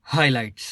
Highlights.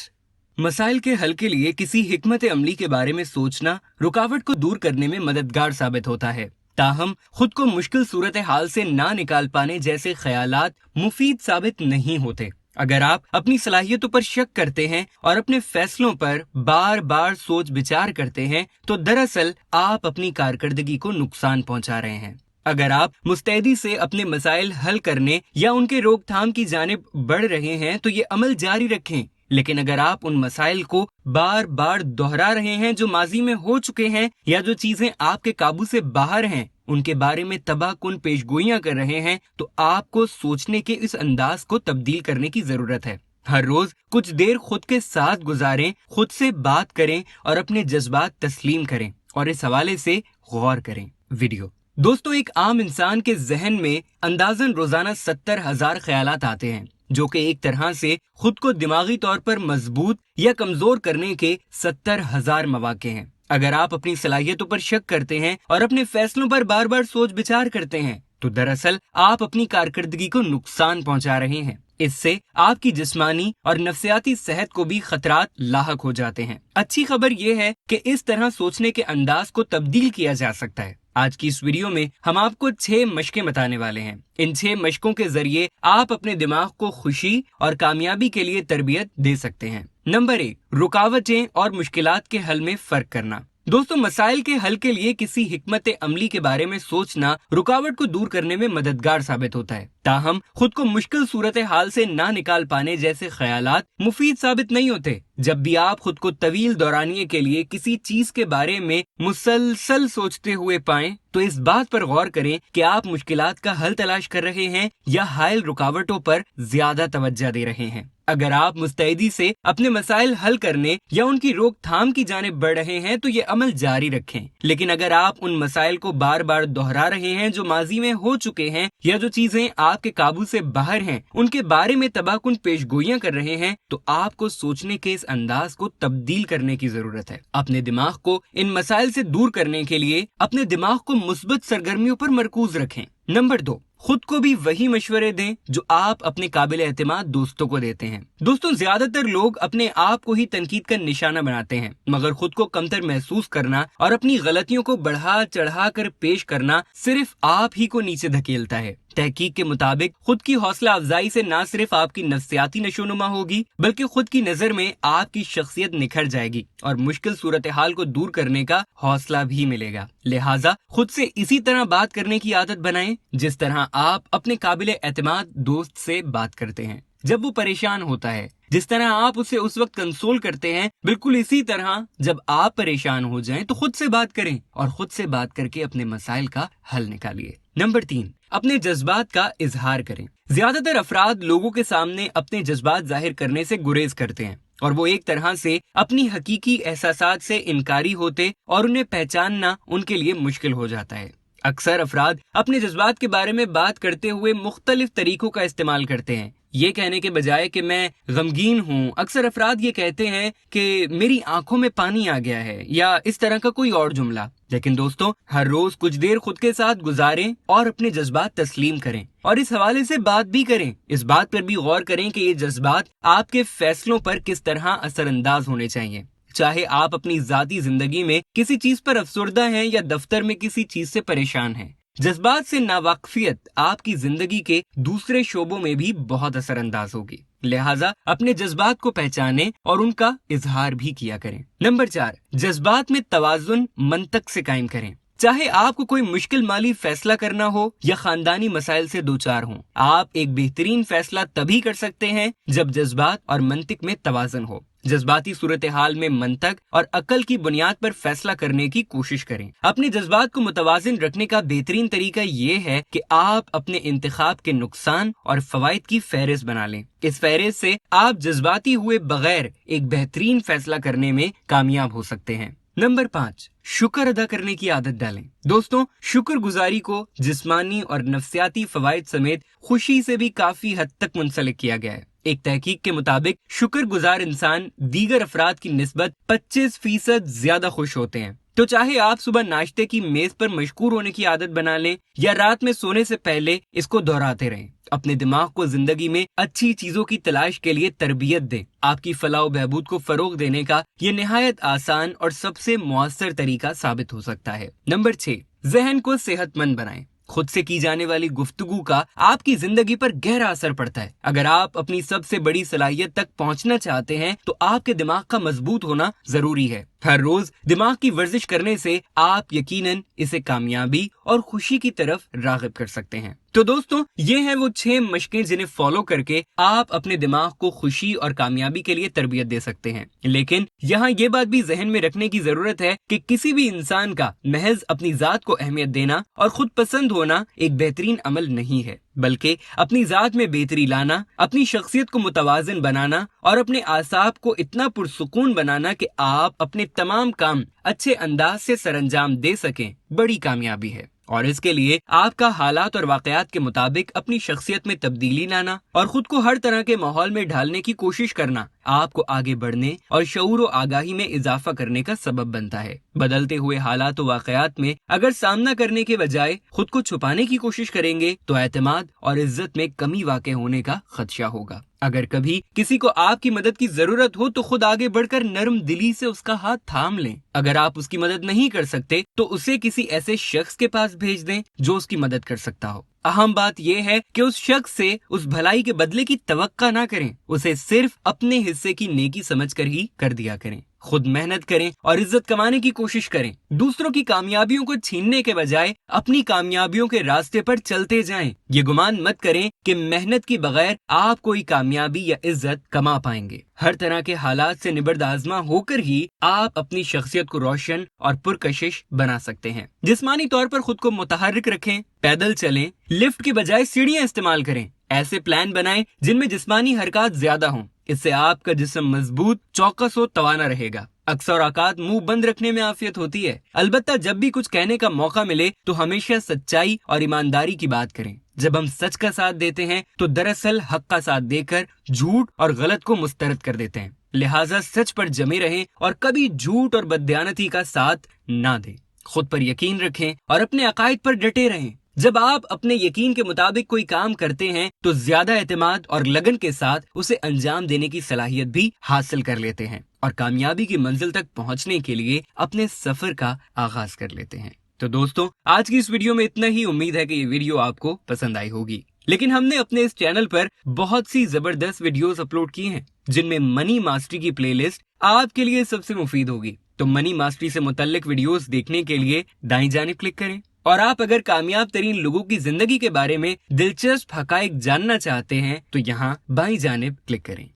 मसाइल के हल के लिए किसी हिकमत अमली के बारे में सोचना रुकावट को दूर करने में मददगार साबित होता है। ताहम खुद को मुश्किल सूरत हाल से ना निकाल पाने जैसे ख्यालात मुफीद साबित नहीं होते। अगर आप अपनी सलाहियतों पर शक करते हैं और अपने फैसलों पर बार बार सोच विचार करते हैं तो दरअसल आप अपनी कारकर्दगी को नुकसान पहुंचा रहे हैं। अगर आप मुस्तैदी से अपने मसाइल हल करने या उनके रोकथाम की जानिब बढ़ रहे हैं तो ये अमल जारी रखें, लेकिन अगर आप उन मसाइल को बार बार दोहरा रहे हैं जो माजी में हो चुके हैं या जो चीजें आपके काबू से बाहर हैं उनके बारे में तबाहकुन पेशगोइयां कर रहे हैं तो आपको सोचने के इस अंदाज को तब्दील करने की जरूरत है। हर रोज कुछ देर खुद के साथ गुजारें, खुद से बात करें और अपने जज्बात तस्लीम करें और इस हवाले से गौर करें। वीडियो दोस्तों, एक आम इंसान के जहन में अंदाजन रोजाना 70,000 ख्यालात आते हैं जो कि एक तरह से खुद को दिमागी तौर पर मजबूत या कमजोर करने के 70,000 मौके हैं। अगर आप अपनी सलाहियतों पर शक करते हैं और अपने फैसलों पर बार बार सोच विचार करते हैं तो दरअसल आप अपनी कारकर्दगी को नुकसान पहुंचा रहे हैं। इससे आपकी जिस्मानी और नफ्सियाती सेहत को भी खतरात लाहक हो जाते हैं। अच्छी खबर यह है कि इस तरह सोचने के अंदाज को तब्दील किया जा सकता है। आज की इस वीडियो में हम आपको 6 मशकें बताने वाले हैं। इन 6 मशकों के जरिए आप अपने दिमाग को खुशी और कामयाबी के लिए तरबियत दे सकते हैं। नंबर 1, रुकावटें और मुश्किलात के हल में फर्क करना। दोस्तों, मसाइल के हल के लिए किसी हिकमत अमली के बारे में सोचना रुकावट को दूर करने में मददगार साबित होता है। ताहम खुद को मुश्किल सूरत हाल से ना निकाल पाने जैसे ख्यालात मुफीद साबित नहीं होते। जब भी आप खुद को तवील दौरानिए के लिए किसी चीज के बारे में मुसलसल सोचते हुए पाएं तो इस बात पर गौर करें कि आप मुश्किलात का हल तलाश कर रहे हैं या हायल रुकावटों पर ज्यादा तवज्जो दे रहे हैं। अगर आप मुस्तैदी से अपने मसाइल हल करने या उनकी रोकथाम की जानिब बढ़ रहे हैं तो ये अमल जारी रखें, लेकिन अगर आप उन मसाइल को बार बार दोहरा रहे हैं जो माजी में हो चुके हैं या जो चीजें आपके काबू से बाहर हैं उनके बारे में तबाहकुन पेशगोइयां कर रहे हैं तो आपको सोचने के इस अंदाज को तब्दील करने की जरूरत है। अपने दिमाग को इन मसाइल से दूर करने के लिए अपने दिमाग को मुस्बत सरगर्मियों पर मरकूज रखें। नंबर 2, खुद को भी वही मशवरे दें जो आप अपने काबिल एतमाद दोस्तों को देते हैं। दोस्तों, ज्यादातर लोग अपने आप को ही तनकीद का निशाना बनाते हैं, मगर खुद को कमतर महसूस करना और अपनी गलतियों को बढ़ा चढ़ा कर पेश करना सिर्फ आप ही को नीचे धकेलता है। तहकीक के मुताबिक खुद की हौसला अफजाई से न सिर्फ आपकी नफ्सियाती नशोनुमा होगी बल्कि खुद की नजर में आपकी शख्सियत निखर जाएगी और मुश्किल सूरत हाल को दूर करने का हौसला भी मिलेगा। लिहाजा खुद से इसी तरह बात करने की आदत बनाएं जिस तरह आप अपने काबिल एतमाद दोस्त से बात करते हैं जब वो परेशान होता है। जिस तरह आप उसे उस वक्त कंसोल करते हैं, बिल्कुल इसी तरह जब आप परेशान हो जाएं तो खुद से बात करें और खुद से बात करके अपने मसाइल का हल निकालिए। नंबर 3, अपने जज्बात का इजहार करें। ज्यादातर अफराद लोगों के सामने अपने जज्बात जाहिर करने से गुरेज करते हैं और वो एक तरह से अपनी हकीकी एहसासात से इनकारी होते और उन्हें पहचानना उनके लिए मुश्किल हो जाता है। अक्सर अफराद अपने जज्बात के बारे में बात करते हुए मुख्तलिफ तरीकों का इस्तेमाल करते हैं। ये कहने के बजाय कि मैं गमगीन हूँ, अक्सर अफराद ये कहते हैं कि मेरी आंखों में पानी आ गया है या इस तरह का कोई और जुमला। लेकिन दोस्तों, हर रोज कुछ देर खुद के साथ गुजारें और अपने जज्बात तस्लीम करें और इस हवाले से बात भी करें। इस बात पर भी गौर करें कि ये जज्बात आपके फैसलों पर किस तरह असरअंदाज होने चाहिए। चाहे आप अपनी जाती जिंदगी में किसी चीज पर अफसुर्दा हैं या दफ्तर में किसी चीज से परेशान हैं, जज्बात से नावाकफियत आपकी जिंदगी के दूसरे शोबों में भी बहुत असरअंदाज होगी। लिहाजा अपने जज्बात को पहचानें और उनका इजहार भी किया करें। नंबर 4, जज्बात में तवाजुन मंतक से कायम करें। चाहे आपको कोई मुश्किल माली फैसला करना हो या खानदानी मसाइल से दो चार हों, आप एक बेहतरीन फैसला तभी कर सकते हैं जब जज्बात और मंतिक में तवाज़ुन हो। जज्बाती सूरत हाल में मंतक और अकल की बुनियाद पर फैसला करने की कोशिश करें। अपने जज्बात को मुतवाजिन रखने का बेहतरीन तरीका ये है कि आप अपने इंतखाब के नुकसान और फवाइद की फहरिस्त बना लें। इस फहरिस्त से आप जज्बाती हुए बगैर एक बेहतरीन फैसला करने में कामयाब हो सकते हैं। नंबर 5, शुक्र अदा करने की आदत डालें। दोस्तों, शुक्रगुजारी को जिस्मानी और नफ्सियाती फवाइद समेत खुशी से भी काफी हद तक मुंसलिक किया गया है। एक तहकीक के मुताबिक शुक्रगुजार इंसान दीगर अफराद की निस्बत 25% ज्यादा खुश होते हैं। तो चाहे आप सुबह नाश्ते की मेज पर मशकूर होने की आदत बना लें या रात में सोने से पहले इसको दोहराते रहें, अपने दिमाग को जिंदगी में अच्छी चीजों की तलाश के लिए तरबियत दें। आपकी फलाह व बहबूद को फरोग देने का ये निहायत आसान और सबसे मुअस्सर तरीका साबित हो सकता है। नंबर 6, जहन को सेहतमंद बनाएं। खुद से की जाने वाली गुफ्तगू का आपकी जिंदगी पर गहरा असर पड़ता है। अगर आप अपनी सबसे बड़ी सलाहियत तक पहुंचना चाहते हैं तो आपके दिमाग का मजबूत होना जरूरी है। हर रोज दिमाग की वर्जिश करने से आप यकीनन इसे कामयाबी और खुशी की तरफ राग़िब कर सकते हैं। तो दोस्तों, ये हैं वो 6 मशकें जिन्हें फॉलो करके आप अपने दिमाग को खुशी और कामयाबी के लिए तरबियत दे सकते हैं। लेकिन यहाँ ये बात भी जहन में रखने की जरूरत है कि किसी भी इंसान का महज अपनी जात को अहमियत देना और खुद पसंद होना एक बेहतरीन अमल नहीं है, बल्कि अपनी जात में बेहतरी लाना, अपनी शख्सियत को मुतवाज़िन बनाना और अपने आसाब को इतना पुरसुकून बनाना कि आप अपने तमाम काम अच्छे अंदाज से सरअंजाम दे सकें, बड़ी कामयाबी है। और इसके लिए आपका हालात और वाकयात के मुताबिक अपनी शख्सियत में तब्दीली लाना और खुद को हर तरह के माहौल में ढालने की कोशिश करना आपको आगे बढ़ने और शऊर व आगाही में इजाफा करने का सबब बनता है। बदलते हुए हालात व वाकयात में अगर सामना करने के बजाय खुद को छुपाने की कोशिश करेंगे तो एतमाद और इज्जत में कमी वाक़ होने का खदशा होगा। अगर कभी किसी को आपकी मदद की जरूरत हो तो खुद आगे बढ़कर नरम दिली से उसका हाथ थाम लें। अगर आप उसकी मदद नहीं कर सकते तो उसे किसी ऐसे शख्स के पास भेज दें जो उसकी मदद कर सकता हो। अहम बात यह है कि उस शख्स से उस भलाई के बदले की तवक्का ना करें, उसे सिर्फ अपने हिस्से की नेकी समझकर ही कर दिया करें। खुद मेहनत करें और इज्जत कमाने की कोशिश करें। दूसरों की कामयाबियों को छीनने के बजाय अपनी कामयाबियों के रास्ते पर चलते जाएं। ये गुमान मत करें कि मेहनत की बगैर आप कोई कामयाबी या इज्जत कमा पाएंगे। हर तरह के हालात से निबर्द आजमा होकर ही आप अपनी शख्सियत को रोशन और पुरकशिश बना सकते हैं। जिस्मानी तौर पर खुद को मुतहर्रिक रखें, पैदल चलें, लिफ्ट के बजाय सीढ़ियां इस्तेमाल करें। ऐसे प्लान बनाएं जिनमें जिस्मानी हरकत ज्यादा हों। इससे आपका जिस्म मजबूत, चौकस और तवाना रहेगा। अक्सर औकात मुंह बंद रखने में आफियत होती है। अलबत्ता जब भी कुछ कहने का मौका मिले तो हमेशा सच्चाई और ईमानदारी की बात करें। जब हम सच का साथ देते हैं तो दरअसल हक का साथ देकर झूठ और गलत को मुस्तरद कर देते हैं। लिहाजा सच पर जमे रहें और कभी झूठ और बददियानती का साथ ना दें। खुद पर यकीन रखें और अपने अकायद पर डटे रहें। जब आप अपने यकीन के मुताबिक कोई काम करते हैं तो ज्यादा एतमाद और लगन के साथ उसे अंजाम देने की सलाहियत भी हासिल कर लेते हैं और कामयाबी की मंजिल तक पहुंचने के लिए अपने सफर का आगाज कर लेते हैं। तो दोस्तों, आज की इस वीडियो में इतना ही। उम्मीद है कि ये वीडियो आपको पसंद आई होगी। लेकिन हमने अपने इस चैनल पर बहुत सी जबरदस्त वीडियोस अपलोड की हैं जिनमें मनी मास्टरी की प्लेलिस्ट आपके लिए सबसे मुफीद होगी। तो मनी मास्टरी से मुतल्लिक वीडियोस देखने के लिए दाईं जानिब क्लिक करें। और आप अगर कामयाब तरीन लोगों की जिंदगी के बारे में दिलचस्प हकाइक जानना चाहते हैं तो यहाँ बाईं जानिब क्लिक करें।